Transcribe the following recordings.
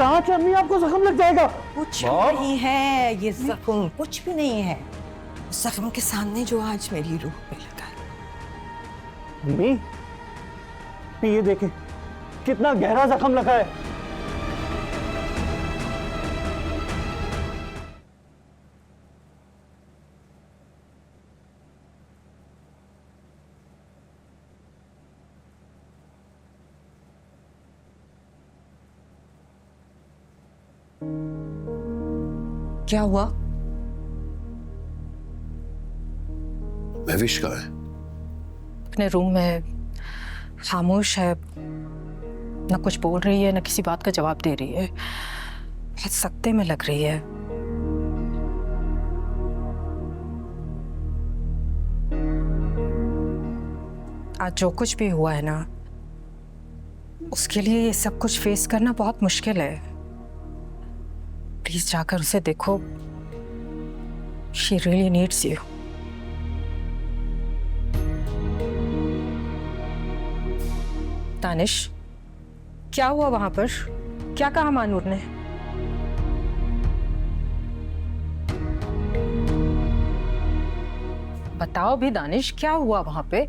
कांच है अम्मी, आपको जख्म लग जाएगा। कुछ नहीं है ये जख्म, कुछ भी नहीं है। जख्म के सामने जो आज मेरी रूह पे लगा है। अम्मी ये देखे कितना गहरा जख्म लगा है। क्या हुआ? महविश कहाँ है? अपने रूम में खामोश है, ना कुछ बोल रही है ना किसी बात का जवाब दे रही है, बहुत सख्ते में लग रही है। आज जो कुछ भी हुआ है ना, उसके लिए ये सब कुछ फेस करना बहुत मुश्किल है। प्लीज जाकर उसे देखो, she really needs you. Danish, क्या हुआ वहां पर? क्या कहा मानूर ने? बताओ भी दानिश, क्या हुआ वहां पे?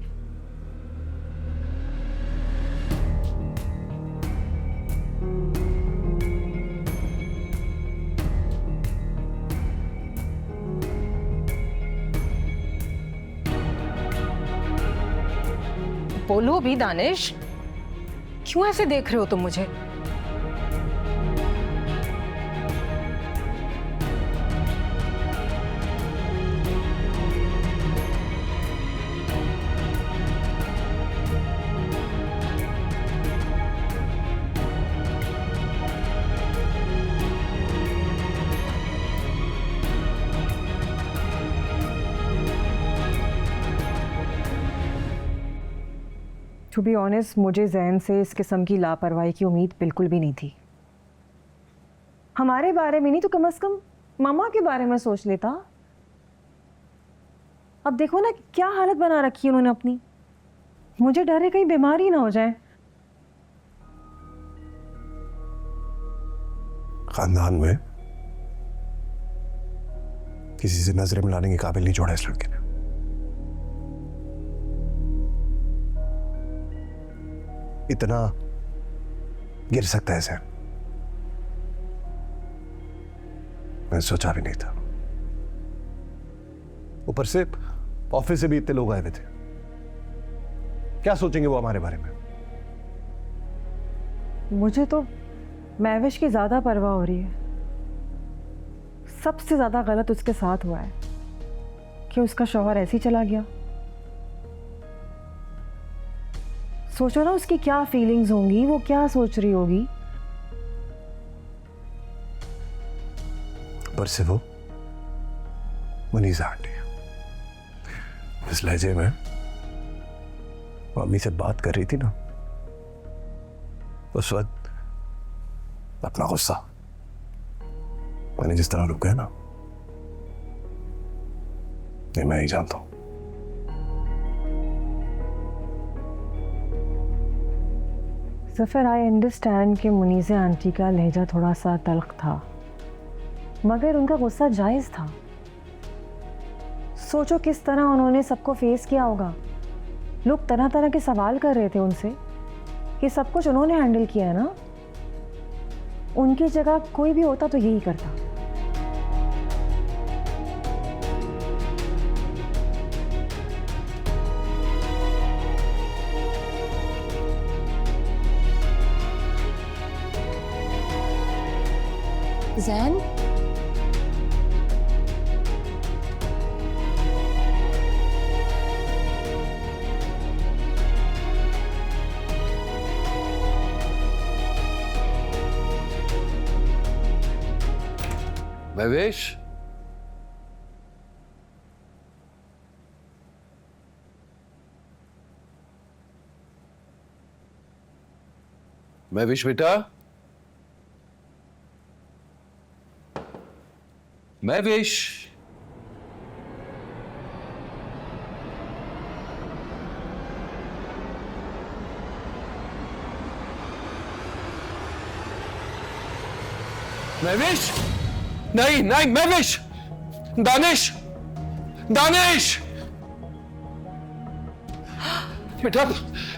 बोलो भी दानिश, क्यों ऐसे देख रहे हो तुम मुझे? टू बी ऑनेस्ट, मुझे जैन से इस किस्म की लापरवाही की उम्मीद बिल्कुल भी नहीं थी। हमारे बारे में नहीं तो कम से कम मामा के बारे में सोच लेता। अब देखो ना क्या हालत बना रखी है उन्होंने अपनी। मुझे डर है कहीं बीमारी ना हो जाए। खानदान में किसी से नजरें मिलाने के काबिल नहीं छोड़ा इस लड़के ने। इतना गिर सकता है जैन, मैं सोचा भी नहीं था। ऊपर से ऑफिस से भी इतने लोग आए हुए थे, क्या सोचेंगे वो हमारे बारे में। मुझे तो महविश की ज्यादा परवाह हो रही है। सबसे ज्यादा गलत उसके साथ हुआ है कि उसका शौहर ऐसे ही चला गया। सोचो ना उसकी क्या फीलिंग्स होंगी, वो क्या सोच रही होगी। पर से वो मुनीसा आंटी इस लहजे में मम्मी से बात कर रही थी ना, उस वक्त अपना गुस्सा मैंने जिस तरह रुका है ना, ये मैं ही जानता हूं। सफ़र, आई अंडरस्टैंड कि मुनीसा आंटी का लहजा थोड़ा सा तल्ख था, मगर उनका गुस्सा जायज़ था। सोचो किस तरह उन्होंने सबको फेस किया होगा। लोग तरह तरह के सवाल कर रहे थे उनसे कि सब कुछ उन्होंने हैंडल किया है ना। उनकी जगह कोई भी होता तो यही करता। जैन, महवेश, महवेश बेटा, महवेश। महविश, नहीं नहीं महविश, दानिश, दानिश, बेटा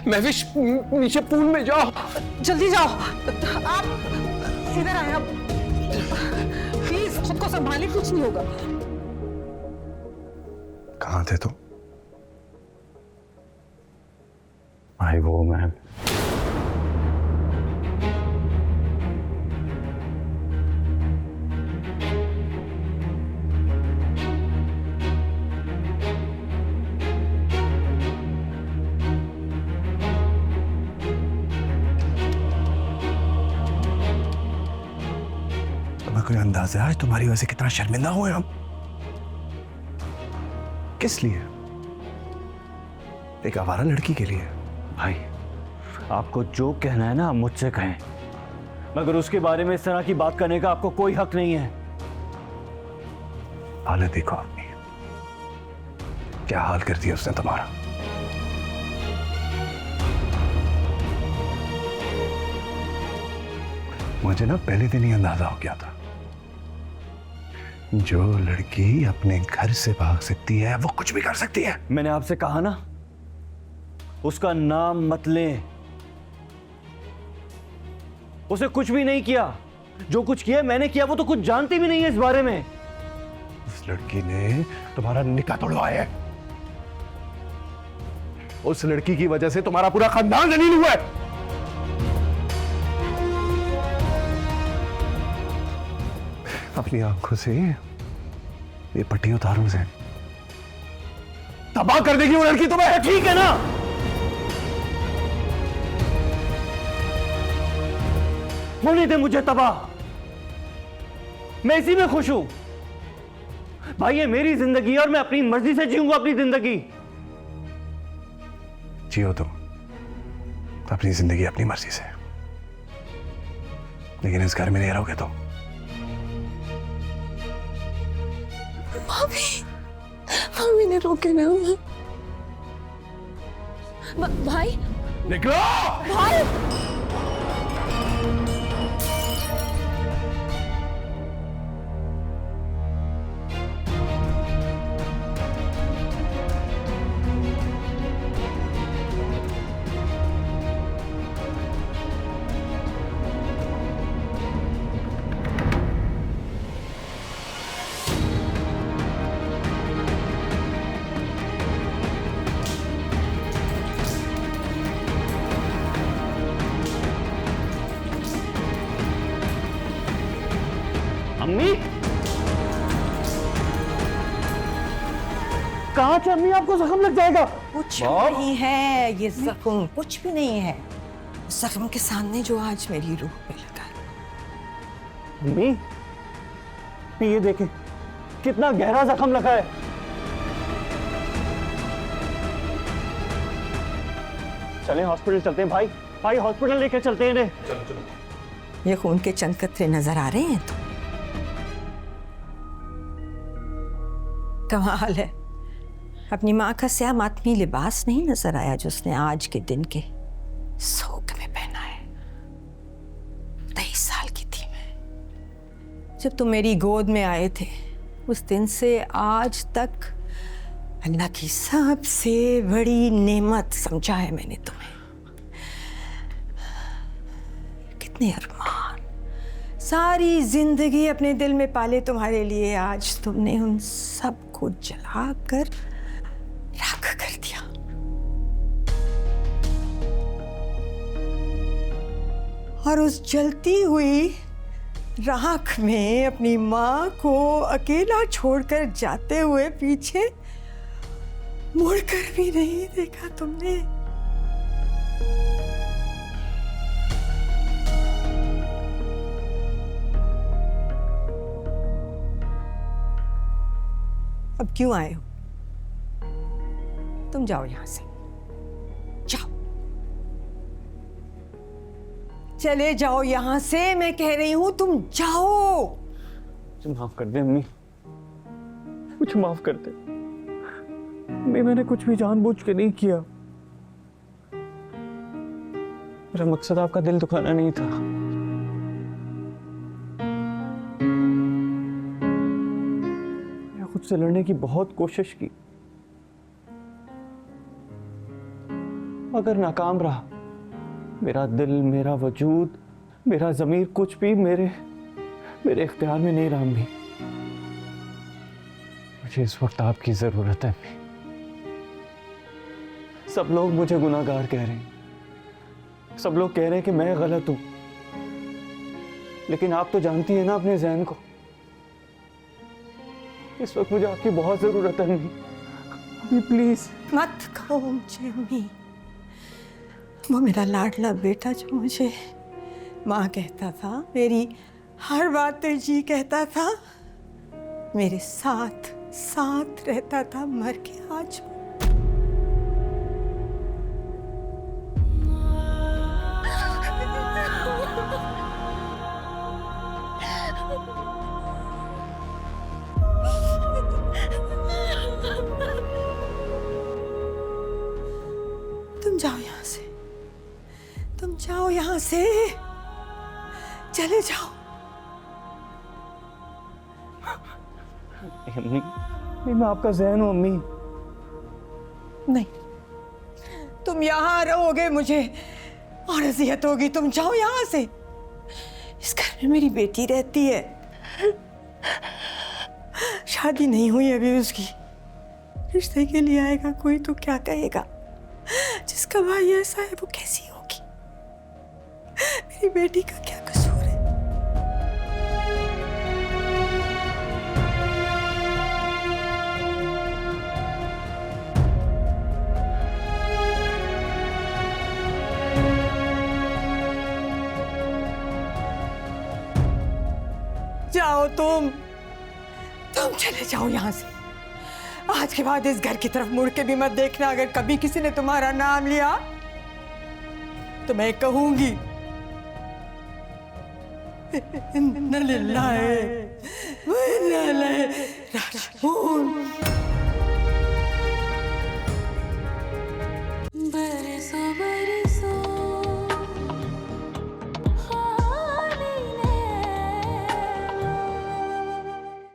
महविश नीचे पूल में जाओ। जल्दी जाओ। आप इधर आए, आप प्लीज खुद को संभालिए, कुछ नहीं होगा। कहाँ थे तुम? भाई वो मैं तुम्हें कोई अंदाजा है तुम्हारी वजह से कितना शर्मिंदा हुए हम? किस लिए? एक आवारा लड़की के लिए? भाई आपको जो कहना है ना आप मुझसे कहें, मगर उसके बारे में इस तरह की बात करने का आपको कोई हक नहीं है। हालत देखो अपनी, क्या हाल कर दिया उसने तुम्हारा। मुझे ना पहले दिन ही अंदाजा हो गया था, जो लड़की अपने घर से भाग सकती है वो कुछ भी कर सकती है। मैंने आपसे कहा ना उसका नाम मत लें। उसे कुछ भी नहीं किया, जो कुछ किया मैंने किया, वो तो कुछ जानती भी नहीं है इस बारे में। उस लड़की ने तुम्हारा निकाह तोड़वाया है। उस लड़की की वजह से तुम्हारा पूरा खानदान जलील हुआ है। अपनी आंखों से ये पट्टी उतारो से, तबाह कर देगी वो लड़की तुम्हें। ठीक है ना, होने दे मुझे तबाह, मैं इसी में खुश हूं। भाई ये मेरी जिंदगी है और मैं अपनी मर्जी से जीऊंगा अपनी जिंदगी। जियो तुम अपनी जिंदगी अपनी मर्जी से, लेकिन इस घर में नहीं रहोगे तुम। मम्मी ने रोके ना। भाई निकलो। भाई अम्मी कहाँ से अम्मी, आपको जख्म लग जाएगा। कुछ नहीं है, ये जख्म कुछ भी नहीं है। जख्म के सामने जो आज मेरी रूह पे लगा है। अम्मी ये देखें कितना गहरा जख्म लगा है। चलें हॉस्पिटल चलते हैं भाई, भाई हॉस्पिटल लेकर चलते हैं इन्हें। ये खून के चंद कतरे नजर आ रहे हैं तो कमाल है, अपनी माँ का स्याह मातमी लिबास नहीं नजर आया जो उसने आज के दिन के सोग में पहना है। 23 साल की थी मैं जब तुम मेरी गोद में आए थे। उस दिन से आज तक अल्लाह की सबसे बड़ी नेमत समझा है मैंने तुम्हें। कितने अरमान सारी जिंदगी अपने दिल में पाले तुम्हारे लिए, आज तुमने उन सब को जलाकर राख कर दिया। और उस जलती हुई राख में अपनी माँ को अकेला छोड़कर जाते हुए पीछे मुड़कर भी नहीं देखा तुमने। अब क्यों आए हो? तुम जाओ यहां से, जाओ, चले जाओ यहां से, मैं कह रही हूं तुम जाओ। मुझे माफ कर दे अम्मी, मुझे माफ कर दे। मैंने कुछ भी जानबूझ के नहीं किया, मेरा मकसद आपका दिल दुखाना नहीं था। आपसे लड़ने की बहुत कोशिश की, मगर नाकाम रहा। मेरा दिल, मेरा वजूद, मेरा ज़मीर कुछ भी मेरे इख्तियार में नहीं रहा अम्मी। मुझे इस वक्त आपकी ज़रूरत है अम्मी। सब लोग मुझे गुनाहगार कह रहे हैं, सब लोग कह रहे हैं कि मैं गलत हूं, लेकिन आप तो जानती हैं ना अपने ज़हन को। इस वक्त मुझे आपकी बहुत ज़रूरत है अम्मी। अम्मी प्लीज़ मत कहो मुझे अम्मी। वो मेरा लाडला बेटा जो मुझे माँ कहता था, मेरी हर बात पे जी कहता था, मेरे साथ साथ रहता था, मर के आज तुम जाओ यहाँ से, तुम जाओ यहाँ से, चले जाओ। अम्मी, नहीं मैं आपका ज़हन हूँ अम्मी। नहीं, तुम यहाँ रहोगे, मुझे और अजियत होगी। तुम जाओ यहाँ से। इस घर में मेरी बेटी रहती है, शादी नहीं हुई अभी उसकी। रिश्ते के लिए आएगा कोई तो क्या कहेगा, जिसका भाई ऐसा है वो कैसी होगी। मेरी बेटी का क्या कसूर है। जाओ तुम चले जाओ यहाँ से। आज के बाद इस घर की तरफ मुड़ के भी मत देखना। अगर कभी किसी ने तुम्हारा नाम लिया तो मैं कहूंगी इन्ना लिल्लाहि व इन्ना इलैहि राजिऊन।